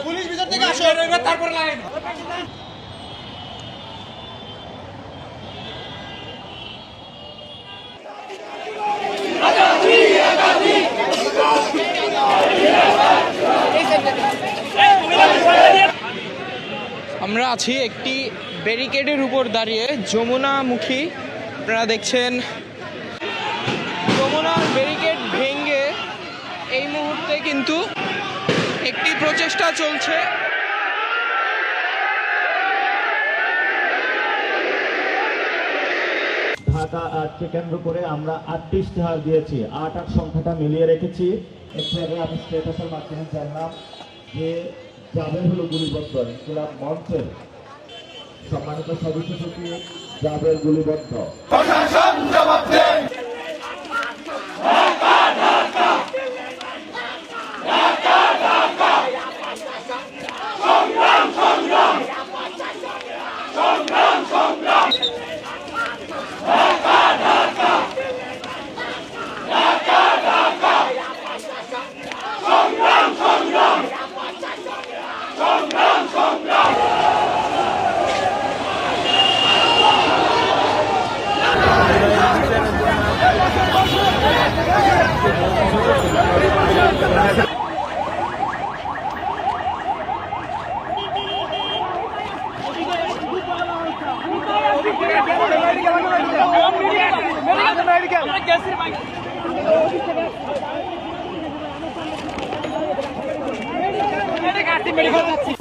Police ভিতর থেকে আসো, তারপর লাইন। আমরা আছি একটি ব্যারিকেডের উপর দাঁড়িয়ে, যমুনামুখী। আপনারা দেখছেন যমুনার ব্যারিকেড ভেঙে এই মুহূর্তে কিন্তু একটি প্রচেষ্টা চলছে। ঢাকা আর্টকে কেন্দ্র করে আমরা 8টি ইশতেহার দিয়েছি। 8 সংখ্যাটা মিলিয়ে রেখেছি। একটু আগে আমি স্ট্যাটাসের মাধ্যমে জানলাম যে জাবের হলো গুলিবদ্ধ। ইনকিলাব মঞ্চের সম্মানিত সদস্য সচিব জাবের গুলিবদ্ধ। প্রশাসন জবাব দেন। সংগ্রাম সংগ্রাম সংগ্রাম সংগ্রাম সংগ্রাম সংগ্রাম সংগ্রাম সংগ্রাম মেডিকেল যাচ্ছি।